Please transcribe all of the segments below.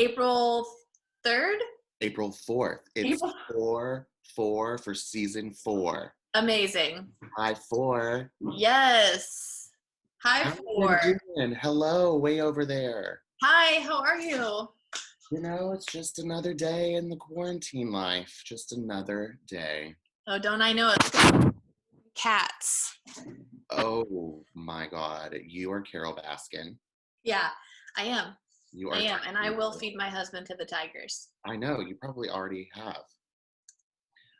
April 3rd? April 4th. It's April- 4-4 for season 4. Amazing. Hi, 4. Yes. Hi, How 4. you doing? Hello, way over there. Hi, how are you? You know, it's just another day in the quarantine life. Just another day. Oh, don't I know it? Cats. Oh my God. You are Carol Baskin. Yeah, I am. You are. I am, and I will feed my husband to the tigers. I know, you probably already have.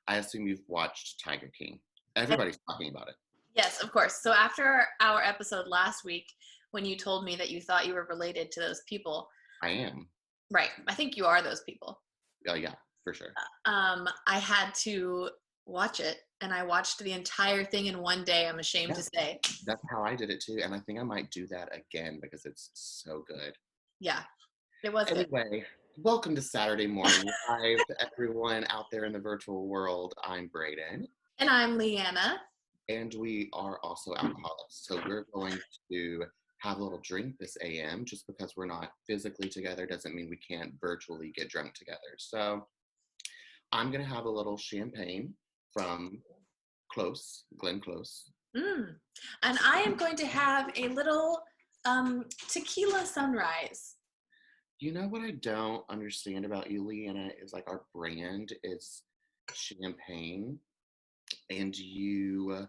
I assume you've watched Tiger King. Everybody's talking about it. Yes, of course. So after our episode last week, when you told me that you thought you were related to those people. I am. Right. I think you are those people. Oh, yeah, for sure. I had to watch it, and I watched the entire thing in one day, I'm ashamed to say. That's how I did it too, and I think I might do that again because it's so good. Yeah, it was good. Anyway, welcome to Saturday Morning Live, everyone out there in the virtual world. I'm Braden. And I'm Leanna. And we are also alcoholics, so we're going to have a little drink this AM. Just because we're not physically together doesn't mean we can't virtually get drunk together. So I'm going to have a little champagne from Glenn Close. And I am going to have a little tequila sunrise. You know what I don't understand about you, Leanna, is like our brand is champagne, and you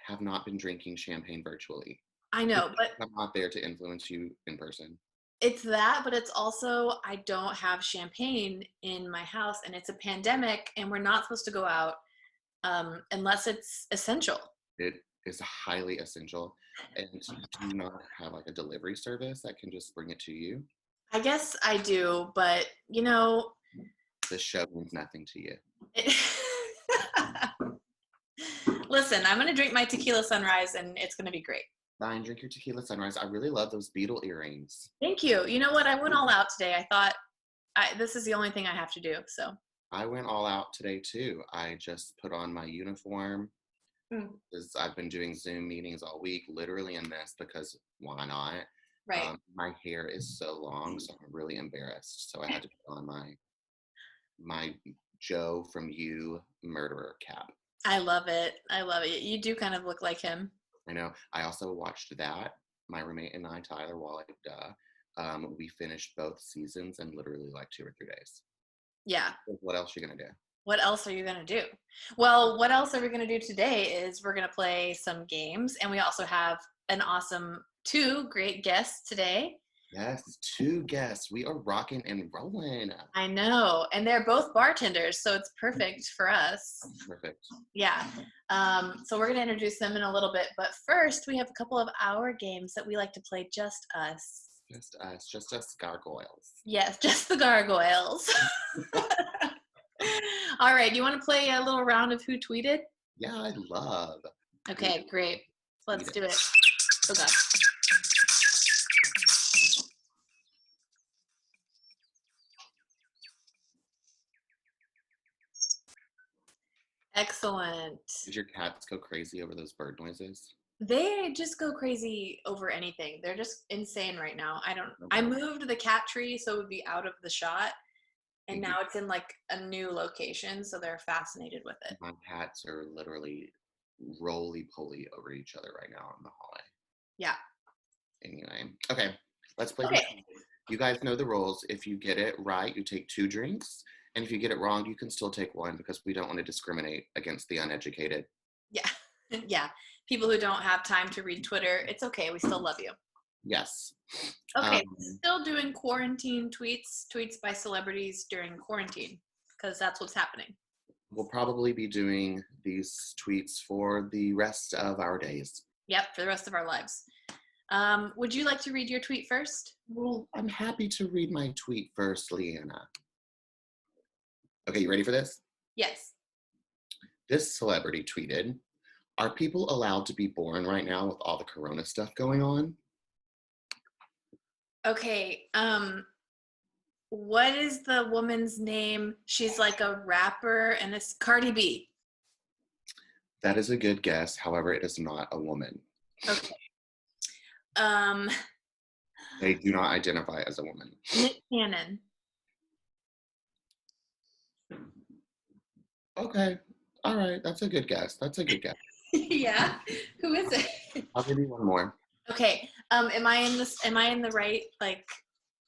have not been drinking champagne virtually. I know, but I'm not there to influence you in person. It's that, but it's also I don't have champagne in my house, and it's a pandemic, and we're not supposed to go out unless it's essential. It is highly essential. And do you not have like a delivery service that can just bring it to you? I guess I do, but you know, the show means nothing to you. Listen, I'm going to drink my tequila sunrise, and it's going to be great. Fine, drink your tequila sunrise. I really love those beetle earrings. Thank you. You know what? I went all out today. I thought this is the only thing I have to do. So I went all out today too. I just put on my uniform because I've been doing Zoom meetings all week, literally in this because why not? Right. My hair is so long, so I'm really embarrassed. So I had to put on my Joe from You murderer cap. I love it. I love it. You do kind of look like him. I know. I also watched that. My roommate and I, Tyler Wallach, we finished both seasons in literally like 2 or 3 days. Yeah. What else are you going to do? What else are you going to do? Well, what else are we going to do today is we're going to play some games, and we also have an awesome 2 great guests today. Yes, 2 guests. We are rocking and rolling. I know. And they're both bartenders, so it's perfect for us. Perfect. Yeah. So we're going to introduce them in a little bit. But first, we have a couple of our games that we like to play just us. Just us gargoyles. Yes, just the gargoyles. All right. Do you want to play a little round of Who Tweeted? Yeah, I love. Okay, great. Let's do it. Oh, God. Excellent. Did your cats go crazy over those bird noises? They just go crazy over anything. They're just insane right now. I moved the cat tree so it would be out of the shot, and now it's in like a new location, so they're fascinated with it. My cats are literally roly-poly over each other right now in the hallway. Yeah. Anyway, okay, let's play. Okay. You guys know the rules. If you get it right, you take 2 drinks. And if you get it wrong, you can still take 1 because we don't want to discriminate against the uneducated. Yeah. Yeah. People who don't have time to read Twitter, it's okay. We still love you. Yes. Okay. Still doing quarantine tweets by celebrities during quarantine because that's what's happening. We'll probably be doing these tweets for the rest of our days. Yep, for the rest of our lives. Would you like to read your tweet first? Well, I'm happy to read my tweet first, Leanna. Okay, you ready for this? Yes. This celebrity tweeted, "Are people allowed to be born right now with all the corona stuff going on?" Okay, what is the woman's name? She's like a rapper, and it's Cardi B. That is a good guess. However, it is not a woman. Okay. They do not identify as a woman. Nick Cannon. Okay. All right. That's a good guess. That's a good guess. Yeah. Who is it? I'll give you one more. Okay. Am I in this? Am I in the right? Like.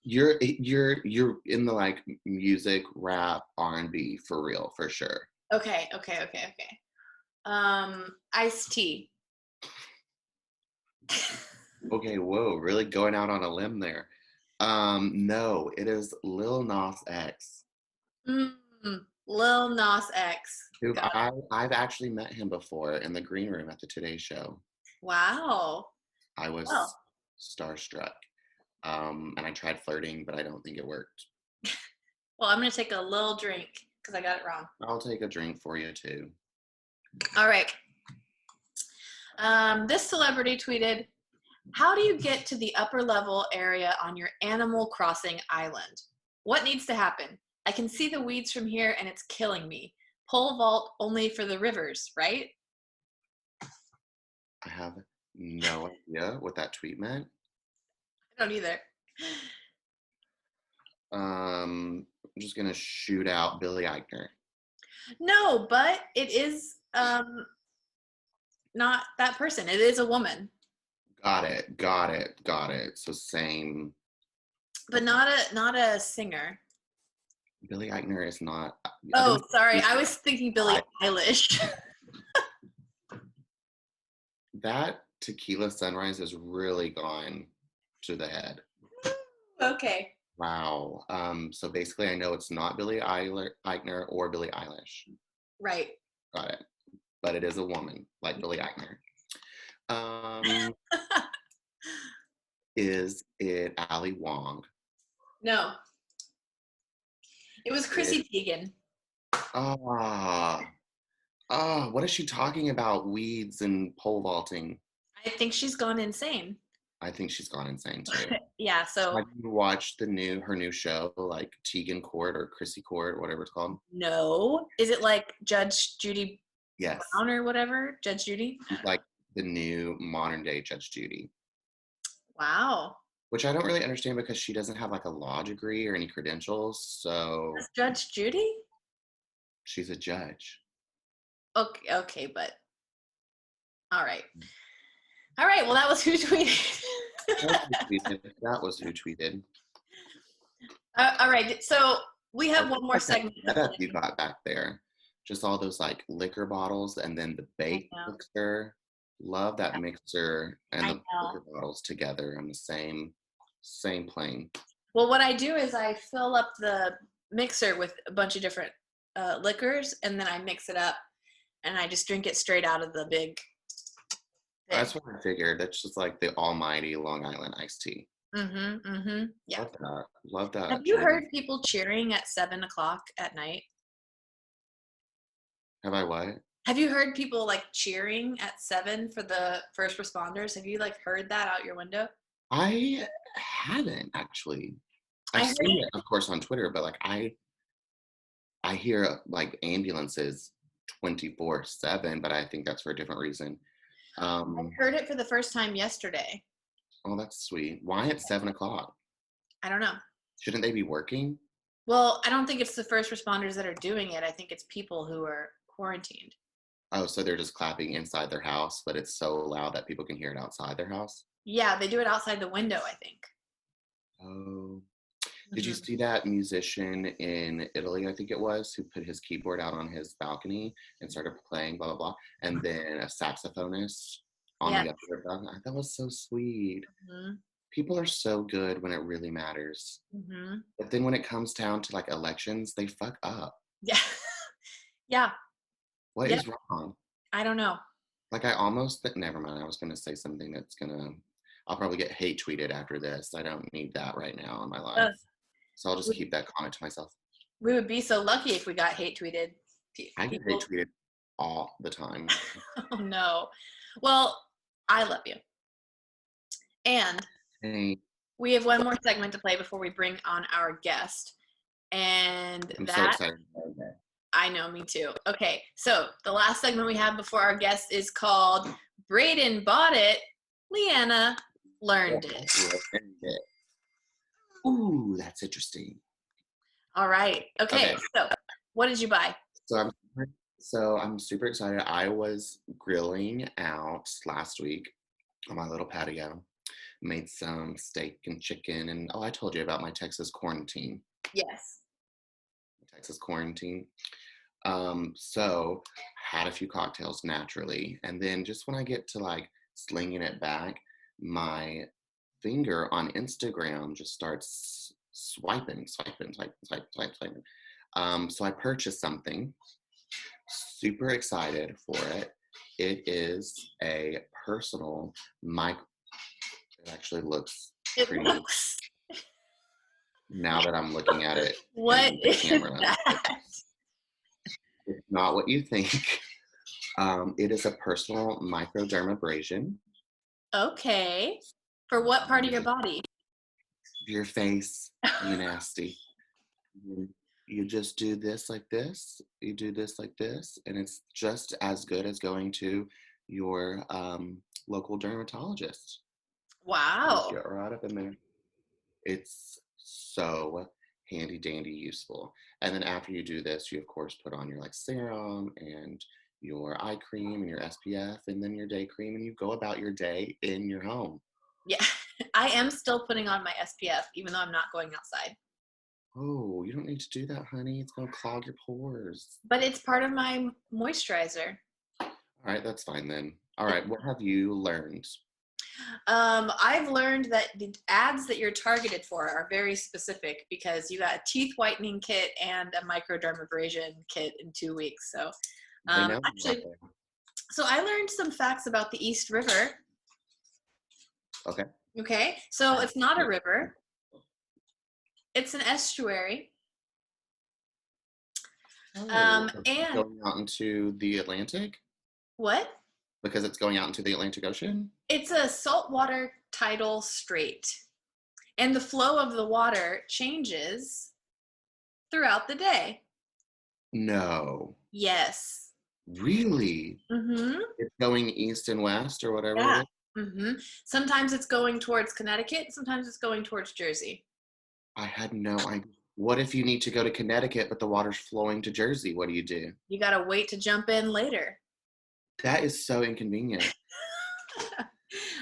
You're in the like music, rap, R&B for real, for sure. Okay. Okay. Okay. Okay. Iced tea. Okay, whoa, really going out on a limb there. No, it is Lil Nas X. Lil Nas X. Who Got it. I've actually met him before in the green room at the Today Show. Wow. I Well, was starstruck. And I tried flirting, but I don't think it worked. well, I'm gonna take a little drink because I got it wrong. I'll take a drink for you too. All right. This celebrity tweeted, "How do you get to the upper level area on your Animal Crossing island? What needs to happen? I can see the weeds from here and it's killing me. Pole vault only for the rivers, right?" I have no idea what that tweet meant. I don't either. I'm just gonna shoot out Billy Eichner. No, but it is not that person. It is a woman, Got it, got it, got it. So same. but not a singer. Billy Eichner is not. Oh, sorry. I was thinking Billie Eilish. That Tequila Sunrise has really gone to the head. Okay. Wow. So basically, I know it's not Billie Eichner or Billie Eilish. Right. Got it. But it is a woman, like Billie Eichner. Is it Ali Wong? No. It was Chrissy Teigen. What is she talking about? Weeds and pole vaulting. I think she's gone insane. I think she's gone insane too. Yeah, so Have you watched her new show, like Teigen Court or Chrissy Court, whatever it's called? no. Is it like Judge Judy Yes. Brown or whatever? Judge Judy? She's like the new modern day Judge Judy. Wow. Which I don't really understand because she doesn't have like a law degree or any credentials. So That's Judge Judy? she's a judge. Okay, but all right. All right, well that was who tweeted. That was who tweeted. All right, so we have one more segment. That you got back there. Just all those like liquor bottles and then the bait mixer. Love that mixer and the liquor bottles together on the same plane. Well, what I do is I fill up the mixer with a bunch of different liquors, and then I mix it up, and I just drink it straight out of the big thing. That's what I figured. That's just like the almighty Long Island iced tea. Yeah. Love that. Have you heard people cheering at 7:00 at night? Have I what? Have you heard people like cheering at 7 for the first responders? Have you like heard that out your window? I haven't actually. I've seen it, of course, on Twitter, but like I hear like ambulances 24/7, but I think that's for a different reason. I heard it for the first time yesterday. Oh, that's sweet. Why at 7:00? I don't know. Shouldn't they be working? Well, I don't think it's the first responders that are doing it. I think it's people who are quarantined. Oh, so they're just clapping inside their house, but it's so loud that people can hear it outside their house? Yeah, they do it outside the window, I think. Oh. Did you see that musician in Italy, I think it was, who put his keyboard out on his balcony and started playing, blah, blah, blah, and then a saxophonist on the other balcony? That was so sweet. People are so good when it really matters. But then when it comes down to like elections, they fuck up. Yeah. Yeah. What is wrong? I don't know. Like never mind. I was going to say something that's I'll probably get hate tweeted after this. I don't need that right now in my life. So I'll just keep that comment to myself. We would be so lucky if we got hate tweeted. I get hate tweeted all the time. Oh no. Well, I love you. And we have one more segment to play before we bring on our guest. And I'm so excited about that. I know, me too. Okay, so the last segment we have before our guest is called Braden Bought It, Leanna Learned It. Ooh, that's interesting. All right. Okay, so what did you buy? So So I'm super excited. I was grilling out last week on my little patio. Made some steak and chicken, and I told you about my Texas quarantine. Yes. Texas quarantine. So had a few cocktails naturally, and then just when I get to like slinging it back, my finger on Instagram just starts swiping. So I purchased something. Super excited for it. It is a personal mic. It actually looks It pretty looks. now that I'm looking at it What in the is camera. that? It's not what you think. It is a personal microdermabrasion. Okay. For what part of your body? Your face, you nasty. You just do this like this, you do this like this, and it's just as good as going to your local dermatologist. Just Wow. get right up in there. It's so handy dandy useful. And then after you do this, you of course put on your like serum and your eye cream and your SPF and then your day cream, and you go about your day in your home. Yeah. I am still putting on my SPF, even though I'm not going outside. Oh, you don't need to do that, honey. It's going to clog your pores. But it's part of my moisturizer. All right, that's fine then. All right, what have you learned? I've learned that the ads that you're targeted for are very specific because you got a teeth whitening kit and a microdermabrasion kit in 2 weeks. So, I know. actually, so I learned some facts about the East River. Okay. Okay, so it's not a river. It's an estuary. Oh, And going out into the Atlantic? what? Because it's going out into the Atlantic Ocean? It's a saltwater tidal strait. And the flow of the water changes throughout the day. No. Yes. Really? Mm-hmm. It's going east and west or whatever Yeah. it is? Mm-hmm. Sometimes it's going towards Connecticut. Sometimes it's going towards Jersey. I had no idea. What if you need to go to Connecticut, but the water's flowing to Jersey? What do? You got to wait to jump in later. That is so inconvenient.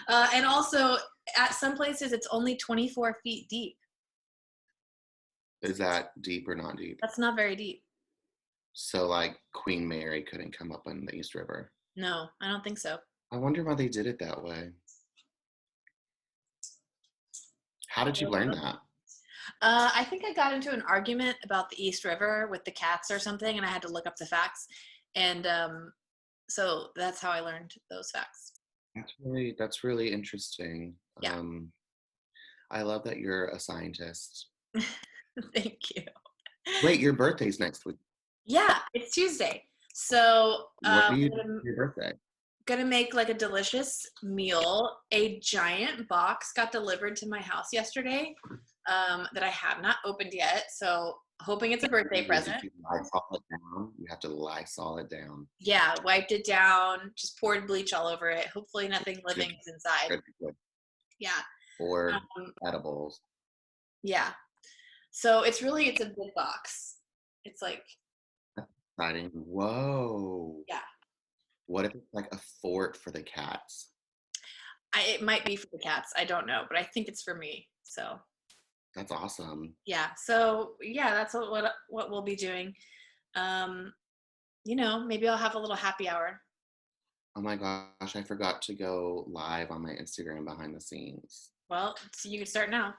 And also, at some places, it's only 24 feet deep. Is that deep or not deep? That's not very deep. So, like, Queen Mary couldn't come up on the East River. No, I don't think so. I wonder why they did it that way. How did you learn that? I think I got into an argument about the East River with the cats or something, and I had to look up the facts. And so that's how I learned those facts. That's really interesting. Yeah. I love that you're a scientist. Thank you. Wait, your birthday's next week. Yeah, it's Tuesday. So What do you do for your birthday? Gonna make like a delicious meal. A giant box got delivered to my house yesterday that I have not opened yet. So hoping it's a birthday present. Did you Lysol it down? You have to Lysol it down. Yeah, wiped it down, just poured bleach all over it. Hopefully nothing living is inside. Good. Yeah. Or edibles. Yeah. So it's a big box. It's like Exciting. Whoa. Yeah. What if it's like a fort for the cats? It might be for the cats. I don't know, but I think it's for me. So that's awesome. Yeah. So yeah, that's what we'll be doing. Maybe I'll have a little happy hour. Oh my gosh, I forgot to go live on my Instagram behind the scenes. Well, so you can start now.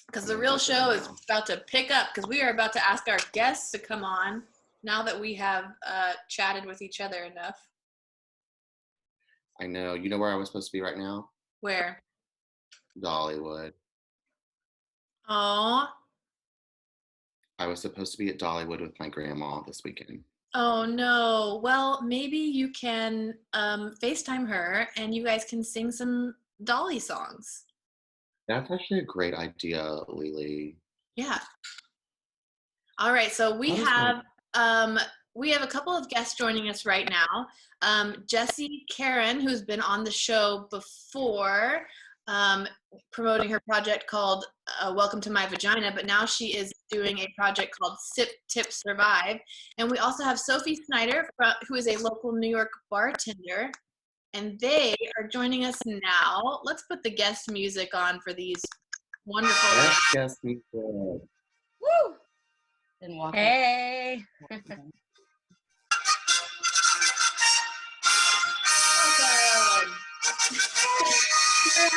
Because the real show is about to pick up because we are about to ask our guests to come on now that we have chatted with each other enough. I know. You know where I was supposed to be right now? Where? Dollywood. Oh. I was supposed to be at Dollywood with my grandma this weekend. Oh no. Well, maybe you can FaceTime her and you guys can sing some Dolly songs. That's actually a great idea, Lily. Yeah. All right. So we have a couple of guests joining us right now. Jessy, Caron, who's been on the show before. promoting her project called Welcome to My Vagina, but now she is doing a project called Sip, Tip, Survive. And we also have Sophie Snyder, who is a local New York bartender, and they are joining us now. Let's put the guest music on for these wonderful. Yes, guest music. Woo! And walk Hey.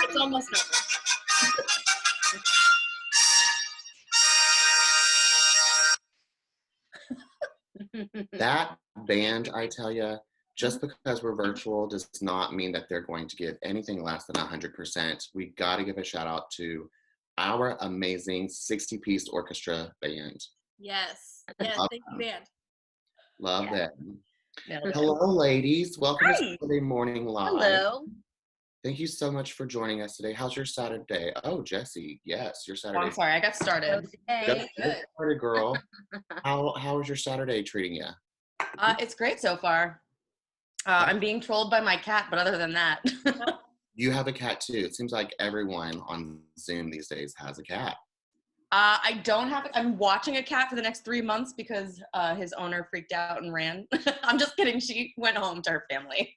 It's almost over. That band, I tell you, just because we're virtual does not mean that they're going to give anything less than 100%. We got to give a shout out to our amazing 60-piece orchestra band. Yes. Yes. Thank you, band. Love Yeah. them. Hello, ladies. Welcome Hi. to Saturday Morning Live. Hello. Thank you so much for joining us today. How's your Saturday? Oh, Jessy, yes, your Oh, Saturday. I'm sorry, I got started. Hey. Get started, girl. How is your Saturday treating you? It's great so far. I'm being trolled by my cat, but other than that. You have a cat too. It seems like everyone on Zoom these days has a cat. I don't have it. I'm watching a cat for the next 3 months because his owner freaked out and ran. I'm just kidding. She went home to her family.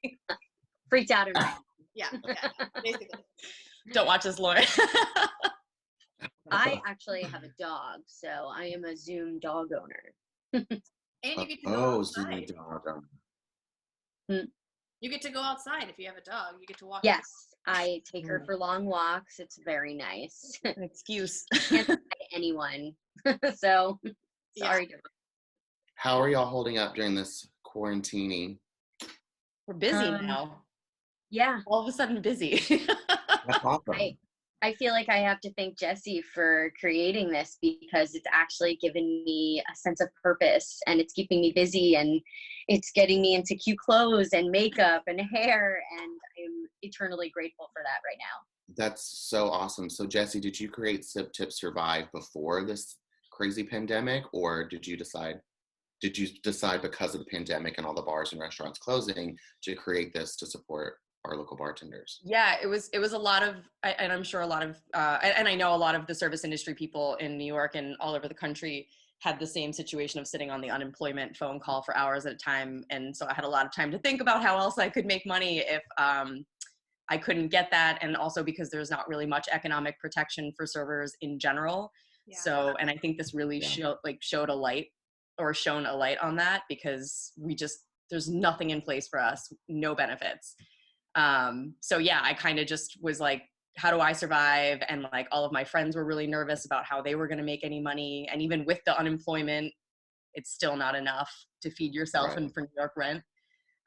Freaked out and ran. Yeah, basically. Don't watch this, Lauren. I actually have a dog, so I am a Zoom dog owner. And you get to go outside. You get to go outside if you have a dog. You get to walk. Yes, I take her for long walks. It's very nice. An excuse. Can't say to anyone. So, sorry. Yeah. How are y'all holding up during this quarantining? We're busy now. Yeah. All of a sudden busy. That's awesome. I feel like I have to thank Jessy for creating this because it's actually given me a sense of purpose and it's keeping me busy and it's getting me into cute clothes and makeup and hair, and I'm eternally grateful for that right now. That's so awesome. So Jessy, did you create Sip Tip Survive before this crazy pandemic, or did you decide because of the pandemic and all the bars and restaurants closing to create this to support our local bartenders? Yeah, it was a lot of, and I'm sure a lot of, and I know a lot of the service industry people in New York and all over the country had the same situation of sitting on the unemployment phone call for hours at a time. And so I had a lot of time to think about how else I could make money if I couldn't get that. And also because there's not really much economic protection for servers in general. Yeah. So, and I think this really shone a light on that, because there's nothing in place for us, no benefits. So yeah, I kind of just was like, how do I survive? And like all of my friends were really nervous about how they were going to make any money. And even with the unemployment, it's still not enough to feed yourself Right. and for New York rent.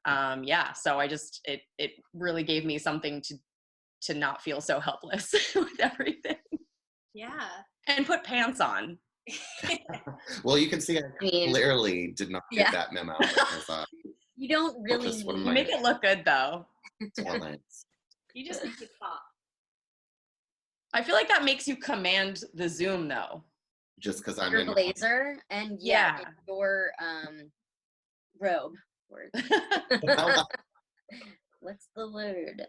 Yeah. So it really gave me something to not feel so helpless with everything. Yeah. And put pants on. Well, you can see I mean, clearly did not get that memo. Because, You don't really just one of You make it look good though. talents. You just need to talk. I feel like that makes you command the Zoom though. Just because I'm your in blazer and Yeah. and your robe. What's the word?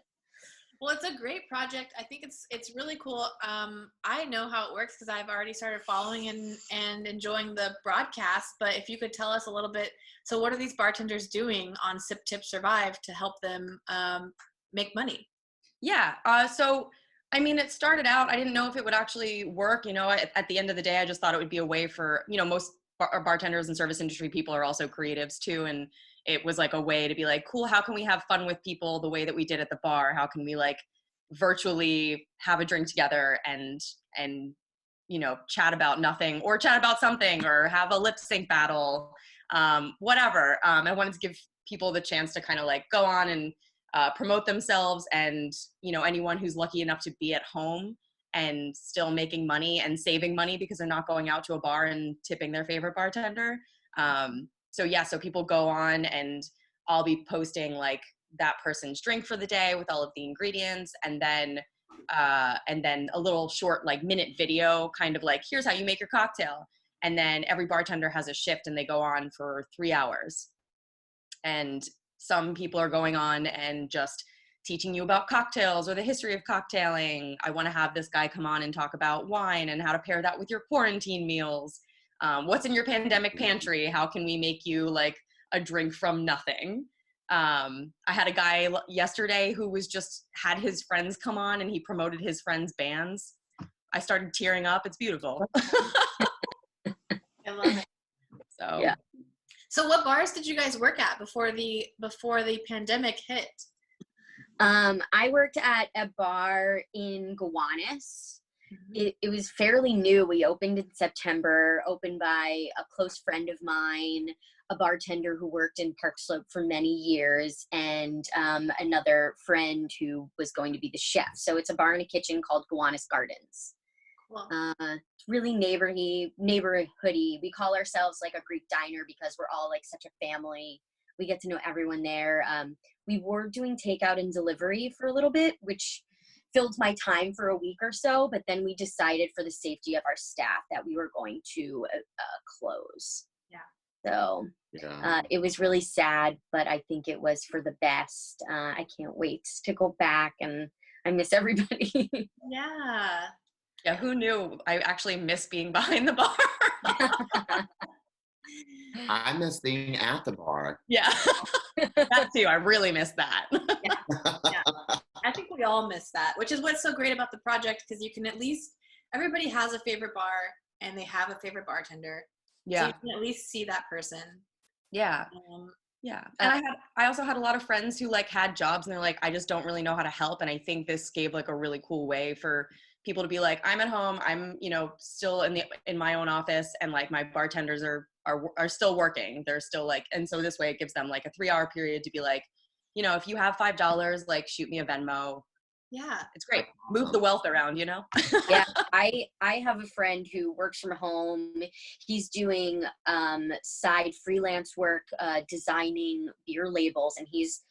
Well, it's a great project. I think it's really cool. I know how it works because I've already started following and enjoying the broadcast. But if you could tell us a little bit, so what are these bartenders doing on Sip Tip Survive to help them make money? Yeah. So, I mean, it started out, I didn't know if it would actually work. You know, at the end of the day, I just thought it would be a way for, most bartenders and service industry people are also creatives too. And it was like a way to be like, cool, how can we have fun with people the way that we did at the bar? How can we like virtually have a drink together and chat about nothing or chat about something or have a lip sync battle, whatever. I wanted to give people the chance to kind of like go on and promote themselves, and anyone who's lucky enough to be at home and still making money and saving money because they're not going out to a bar and tipping their favorite bartender. So people go on, and I'll be posting like that person's drink for the day with all of the ingredients, and then a little short like minute video, kind of like, here's how you make your cocktail. And then every bartender has a shift and they go on for 3 hours. And some people are going on and just teaching you about cocktails or the history of cocktailing. I want to have this guy come on and talk about wine and how to pair that with your quarantine meals. What's in your pandemic pantry? How can we make you like a drink from nothing? I had a guy yesterday who was just had his friends come on and he promoted his friends' bands. I started tearing up. It's beautiful. I love it. So yeah. So what bars did you guys work at before the pandemic hit? I worked at a bar in Gowanus. It was fairly new. We opened in September, opened by a close friend of mine, a bartender who worked in Park Slope for many years, and another friend who was going to be the chef. So it's a bar and a kitchen called Gowanus Gardens. Cool. It's really neighborhoody. We call ourselves like a Greek diner because we're all like such a family. We get to know everyone there. We were doing takeout and delivery for a little bit, which filled my time for a week or so, but then we decided for the safety of our staff that we were going to close. Yeah. So it was really sad, but I think it was for the best. I can't wait to go back, and I miss everybody. Yeah. yeah, who knew? I actually miss being behind the bar. I miss being at the bar. Yeah, that too. I really miss that. Yeah. I think we all miss that, which is what's so great about the project, because you can at least, everybody has a favorite bar and they have a favorite bartender. Yeah. So you can at least see that person. Yeah. Yeah. And I also had a lot of friends who like had jobs and they're like, I just don't really know how to help. And I think this gave like a really cool way for people to be like, I'm at home, I'm, you know, still in my own office, and like my bartenders are still working. They're still like, and so this way it gives them like a 3-hour period to be like, you know, if you have $5, like shoot me a Venmo. Yeah. It's great. Move the wealth around, you know? Yeah, I have a friend who works from home. He's doing side freelance work, designing beer labels, and he's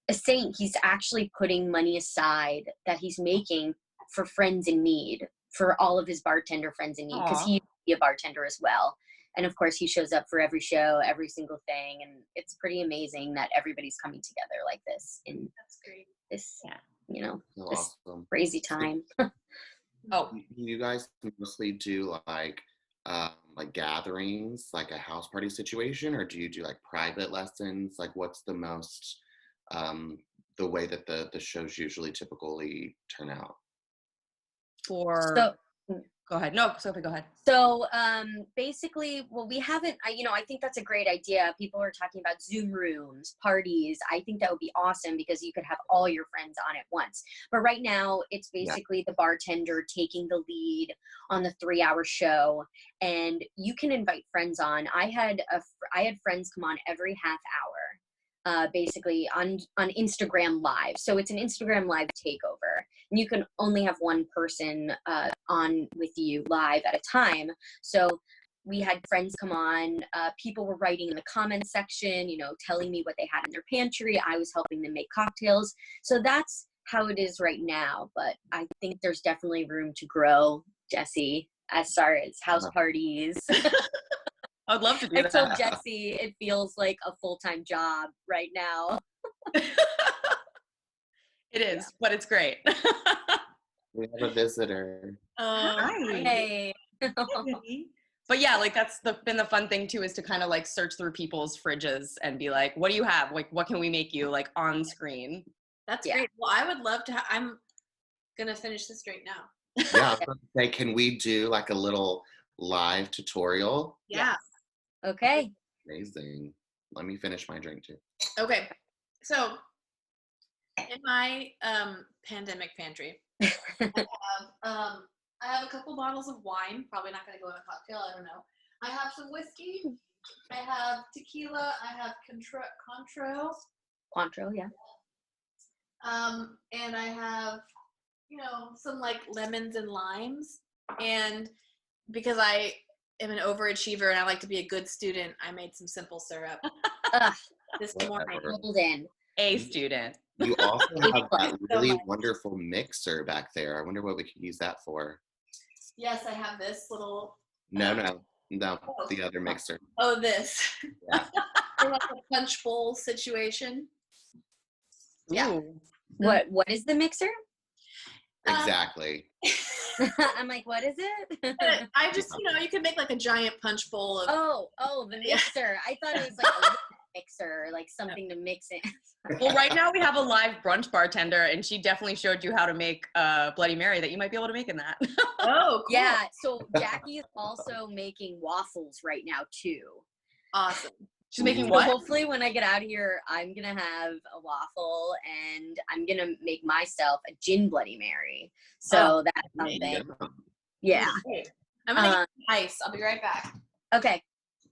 a saint. He's actually putting money aside that he's making for friends in need, for all of his bartender friends in need, because he used to be a bartender as well. And of course, he shows up for every show, every single thing, and it's pretty amazing that everybody's coming together like this in That's great. this, Yeah. you know, So this awesome. crazy time. Oh, You guys mostly do like gatherings, like a house party situation, or do you do like private lessons? Like, what's the most the way that the shows usually typically turn out? go ahead. No, Sophie, go ahead. So basically, well, we haven't, I think that's a great idea. People are talking about Zoom rooms, parties. I think that would be awesome because you could have all your friends on at once. But right now, it's basically the bartender taking the lead on the 3-hour show, and you can invite friends on. I had friends come on every half hour, basically on Instagram Live. So it's an Instagram Live takeover. And you can only have one person on with you live at a time. So we had friends come on. People were writing in the comments section, telling me what they had in their pantry. I was helping them make cocktails. So that's how it is right now. But I think there's definitely room to grow, Jessy, as far as house parties. I'd love to do I that. told Jessy it feels like a full-time job right now. It is, but it's great. We have a visitor. Hi. Hey. But yeah, like that's been the fun thing too, is to kind of like search through people's fridges and be like, what do you have? Like, what can we make you like on screen? That's great. Well, I would love to. I'm gonna finish this right now. Yeah, I was going to say, can we do like a little live tutorial? Yeah. Okay. Amazing. Let me finish my drink too. Okay. So in my pandemic pantry, I have a couple bottles of wine. Probably not going to go in a cocktail. I don't know. I have some whiskey. I have tequila. I have Cointreau, yeah. And I have, some like lemons and limes. And because I am an overachiever and I like to be a good student, I made some simple syrup this morning. Golden. A student. You also have that really wonderful mixer back there. I wonder what we could use that for. Yes, I have this little. No, the other mixer. Oh, this. Yeah. For like a punch bowl situation. Yeah. Ooh. What is the mixer? Exactly. I'm like, what is it? I just, you can make like a giant punch bowl of. Oh, the mixer. I thought it was like a mixer, like something to mix in. Well, right now we have a live brunch bartender, and she definitely showed you how to make Bloody Mary that you might be able to make in that. Oh, cool. Yeah. So Jackie is also making waffles right now too. Awesome. She's making So what? hopefully when I get out of here, I'm going to have a waffle and I'm going to make myself a gin Bloody Mary. So that's something. Yeah. I'm going to get ice. I'll be right back. Okay.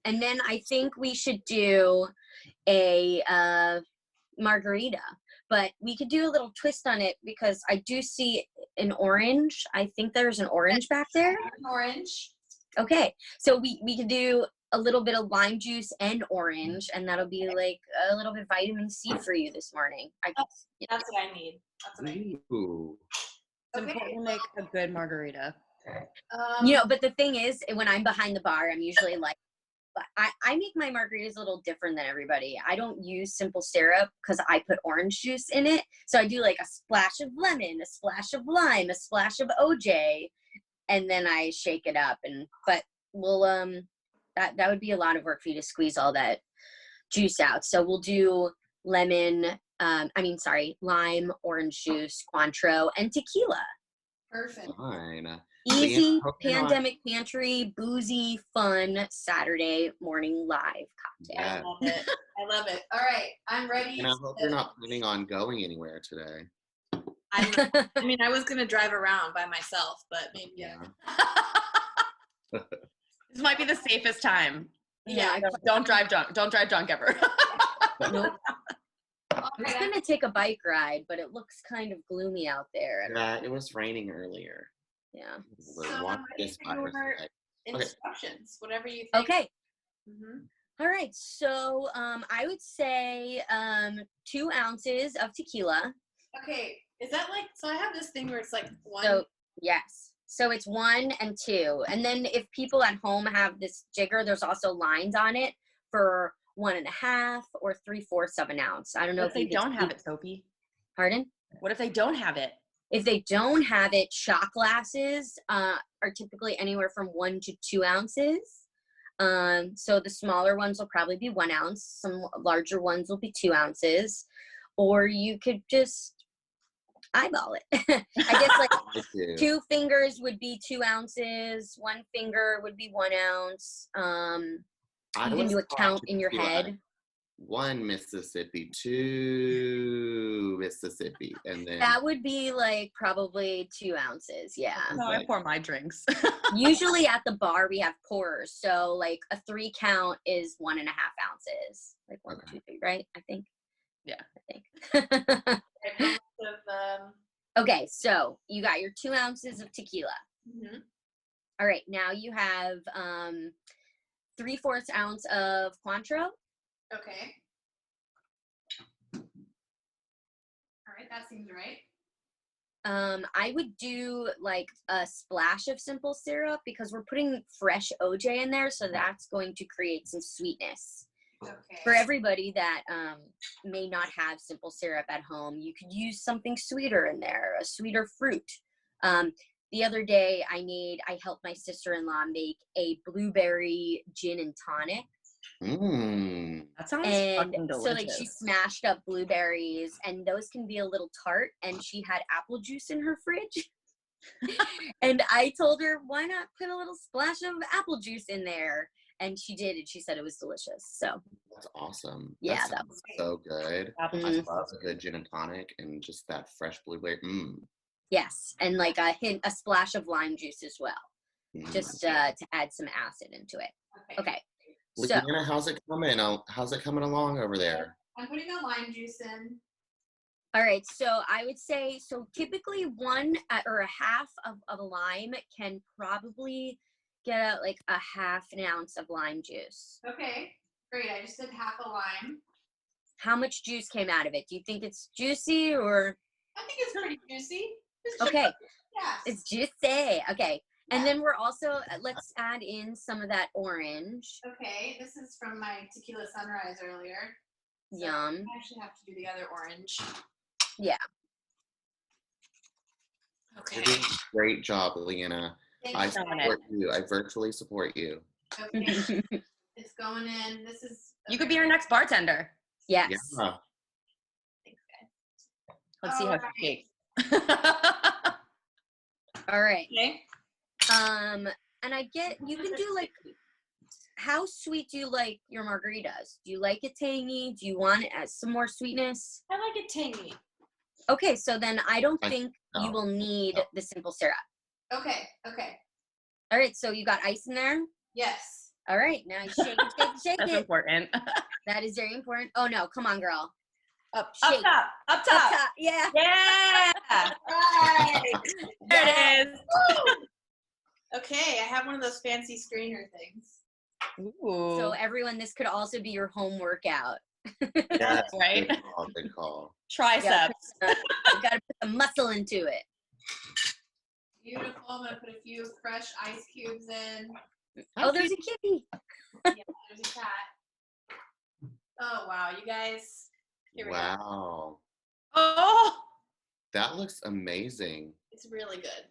And then I think we should do a margarita, but we could do a little twist on it because I do see an orange. I think there's an orange back there. An orange. Okay. So we could do a little bit of lime juice and orange, and that'll be like a little bit of vitamin C for you this morning. That's what I need. That's what I need. Ooh. It's important to make a good margarita. But the thing is, when I'm behind the bar, I'm usually like, I make my margaritas a little different than everybody. I don't use simple syrup because I put orange juice in it. So I do like a splash of lemon, a splash of lime, a splash of OJ, and then I shake it up. But we'll that would be a lot of work for you to squeeze all that juice out. So we'll do lime, orange juice, Cointreau, and tequila. Perfect. Fine. Easy, pandemic pantry, boozy, fun Saturday morning live cocktail. Yeah. I love it. All right, I'm ready. And I hope you're not planning on going anywhere today. I was going to drive around by myself, but maybe. Yeah. This might be the safest time. Yeah. Don't drive drunk. Don't drive drunk ever. Nope. I was going to take a bike ride, but it looks kind of gloomy out there. Yeah, it was raining earlier. Yeah. Instructions, whatever you think. Okay. Mm-hmm. All right. So I would say 2 ounces of tequila. Okay. Is that like, so I have this thing where it's like 1. So, yes. So it's 1 and 2. And then if people at home have this jigger, there's also lines on it for 1.5 or 3/4 of an ounce. I don't know if they don't have it, Sophie. Pardon? What if they don't have it? If they don't have it, shot glasses are typically anywhere from 1 to 2 ounces. So the smaller ones will probably be 1 ounce. Some larger ones will be 2 ounces. Or you could just eyeball it. I guess like 2 fingers would be 2 ounces. 1 finger would be 1 ounce. You can do a count in your head. 1 Mississippi, 2 Mississippi, and then that would be like probably 2 ounces. Yeah. No, I pour my drinks. Usually at the bar we have pourers, so like a 3 count is 1.5 ounces. Like 1, 2, 3, right? I think. Yeah. I think. Okay, so you got your 2 ounces of tequila. Mm-hmm. All right, now you have 3/4 ounce of Cointreau. Okay. All right, that seems right. I would do like a splash of simple syrup because we're putting fresh OJ in there, so that's going to create some sweetness. Okay. For everybody that may not have simple syrup at home, you could use something sweeter in there, a sweeter fruit. The other day I helped my sister-in-law make a blueberry gin and tonic. That sounds fucking delicious. So like she smashed up blueberries, and those can be a little tart, and she had apple juice in her fridge. And I told her, why not put a little splash of apple juice in there? And she did, and she said it was delicious. So that's awesome. Yeah, that was so good. I love a good gin and tonic and just that fresh blueberry. Yes, and like a splash of lime juice as well, just to add some acid into it. Okay. So, Leanna, how's it coming? How's it coming along over there? I'm putting the lime juice in. All right, so I would say, typically 1 or a half of a lime can probably get out like a 1/2 ounce of lime juice. Okay, great. I just did half a lime. How much juice came out of it? Do you think it's juicy or? I think it's pretty juicy. Okay. Yes. It's juicy. Okay. And then we're also, let's add in some of that orange. Okay, this is from my tequila sunrise earlier. So Yum. I actually have to do the other orange. Yeah. Okay. You're doing a great job, Leanna. I Thank support you. I virtually support you. Okay. It's going in. This is. You could be our next bartender. Yes. Yeah. Thanks, guys. Let's see how Alright. she shakes. All right. Okay. And I get you can do like, how sweet do you like your margaritas? Do you like it tangy? Do you want it as some more sweetness? I like it tangy. Okay, so then I don't think you no. will need the simple syrup. Okay. Okay. All right, so you got ice in there? Yes. All right, now you shake it, shake it, shake That's it. important. That is very important. Oh no, come on, girl. Up Shake. top. Up Up top. top, yeah. Yeah. Right. There it is. Okay, I have one of those fancy screener things. Ooh. So everyone, this could also be your home workout. Yes. Right? Good call. Good call. Triceps. You gotta put some muscle into it. Beautiful. I'm gonna put a few fresh ice cubes in. Oh, there's a kitty. Yeah, there's a cat. Oh wow, you guys. Here we go. Wow. Oh. That looks amazing. It's really good.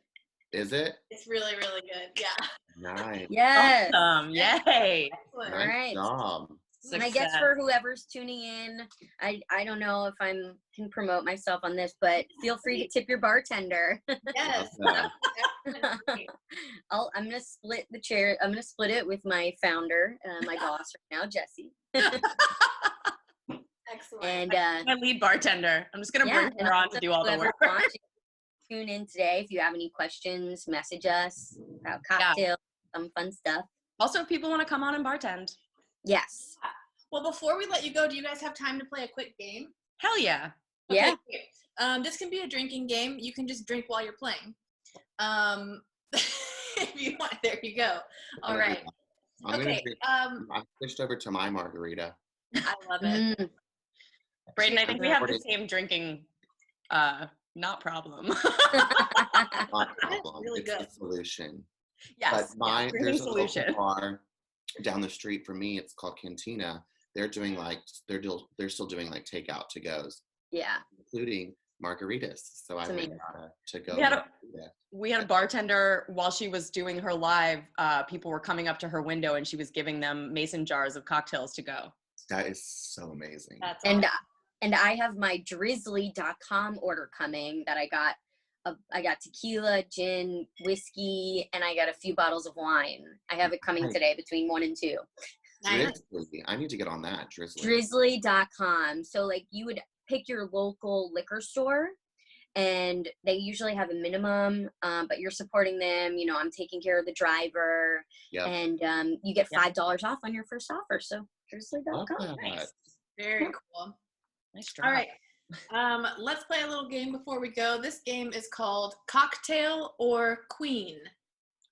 Is it? It's really, really good. Yeah. Nice. Yes. Awesome. Yay. Excellent. Nice Alright. job. And I guess for whoever's tuning in, I don't know if can promote myself on this, but feel free to tip your bartender. Yes. Love I'm gonna split the chair. I'm gonna split it with my founder, my boss right now, Jessy. Excellent. And My lead bartender. I'm just gonna bring and her on also to do all the whoever work. wants to tune in today. If you have any questions, message us about cocktails, some fun stuff. Also, if people want to come on and bartend. Yes. Well, before we let you go, do you guys have time to play a quick game? Hell yeah. Yeah. Okay, great. This can be a drinking game. You can just drink while you're playing. If you want, there you go. All right. Okay. I switched over to my margarita. I love it. Mm. Braden, I think we have the Already- same drinking not problem. Not problem. Really It's good. a solution. Yes. But drinking there's a solution. local bar down the street from me. It's called Cantina. They're doing they're still doing like takeout to goes, Yeah. including margaritas. So I went amazing. to go. We had a bartender while she was doing her live. People were coming up to her window and she was giving them mason jars of cocktails to go. That is so amazing. That's And I have my drizzly.com order coming that I got. I got tequila, gin, whiskey, and I got a few bottles of wine. I have it coming Nice. today between 1 and 2. nice. Drizzly. I need to get on that. Drizzly. Drizzly.com. So like you would pick your local liquor store and they usually have a minimum, but you're supporting them. You know, I'm taking care of the driver Yep. and you get $5 off on your first offer. So Love drizzly.com. that. Very cool. Nice job. All right. Let's play a little game before we go. This game is called Cocktail or Queen.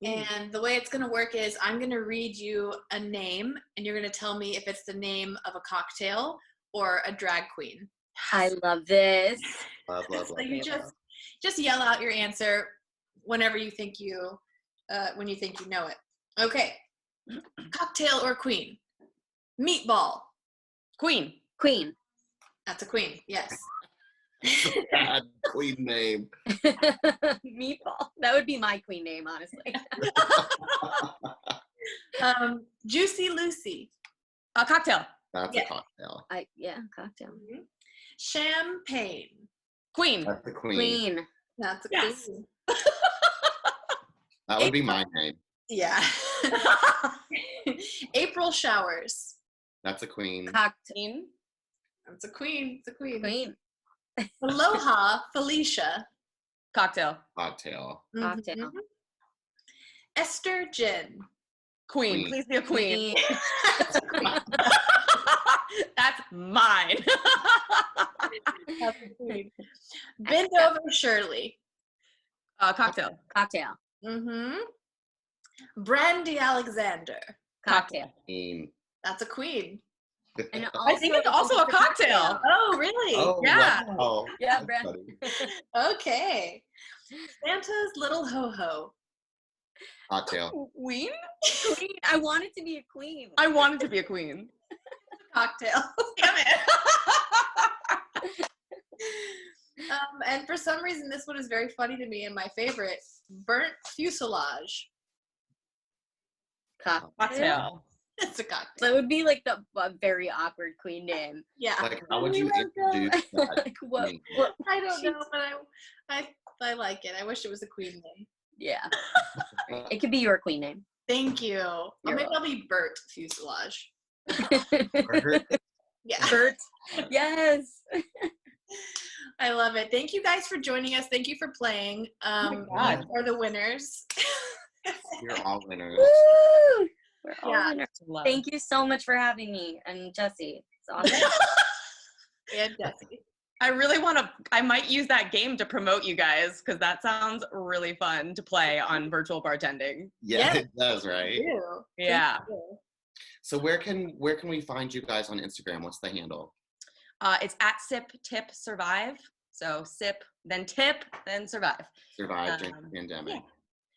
And the way it's going to work is I'm going to read you a name and you're going to tell me if it's the name of a cocktail or a drag queen. I love this. Love. So you just yell out your answer whenever you think when you think you know it. Okay. Cocktail or queen? Meatball. Queen. Queen. That's a queen. Yes. Bad queen name. Meatball. That would be my queen name, honestly. Juicy Lucy. A cocktail. That's Yeah. a cocktail. Cocktail. Champagne. Queen. That's a queen. Queen. That's a Yes. queen. That would be my name. Yeah. April showers. That's a queen. Cocktail. That's a queen. It's a queen. Queen. Aloha Felicia. Cocktail. Cocktail. Cocktail. Mhm. Esther Gin. Queen. Queen. Please be a queen. That's a queen. That's mine. That's a queen. Bend over Shirley. Cocktail. Cocktail. Mm-hmm. Brandy Alexander. Cocktail. Queen. That's a queen. And I think it's also a cocktail. Oh, really? Oh, Yeah. wow. Yeah, That's Brad. funny. Okay. Santa's little ho-ho. Cocktail. Queen? Queen. I wanted to be a queen. I wanted to be a queen. Cocktail. Damn it. And for some reason, this one is very funny to me, and my favorite, burnt fuselage. Cocktail. It's a cocktail. So it would be like a very awkward queen name. Yeah. Like, how would you introduce that? Like, what? I don't know, but I like it. I wish it was a queen name. Yeah. It could be your queen name. Thank you. You're Maybe I'll be Bert Fuselage. Bert? Yeah. Bert. Yes. I love it. Thank you guys for joining us. Thank you for playing. my God. You are the winners. You're all winners. Woo! We're all Yeah. winners. Thank you so much for having me and Jessy. It's awesome. And Jessy. I might use that game to promote you guys because that sounds really fun to play on virtual bartending. Yeah, Yeah. it does, right? Thank Yeah. you. So where can we find you guys on Instagram? What's the handle? It's at sip tip survive. So sip, then tip, then survive. Survive during the pandemic. Yeah.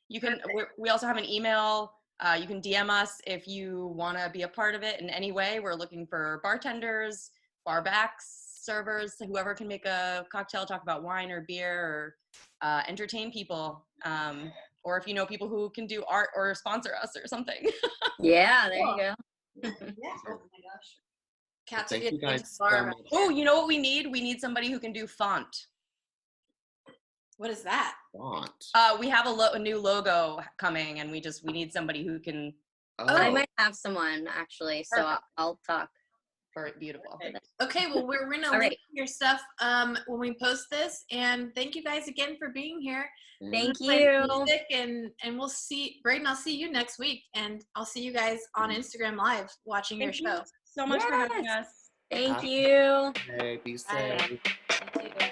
You can. We also have an email. You can DM us if you want to be a part of it in any way. We're looking for bartenders, bar backs, servers, whoever can make a cocktail, talk about wine or beer, or entertain people. Or if you know people who can do art or sponsor us or something. Yeah, there you go. Yeah. Oh my gosh. Cats Thank get you guys bar so around much. here. Oh, you know what we need? We need somebody who can do font. What is that? Want. We have a new logo coming, and we need somebody who can. I might have someone actually, so Perfect. I'll talk. Beautiful. Okay, well, we're gonna All link right. your stuff when we post this, and thank you guys again for being here. Thank Play you. music, and we'll see Braden. I'll see you next week, and I'll see you guys on Instagram Live watching your Thank you show. so much for having Yes. us. Thank you. Okay, be Bye. safe. You too.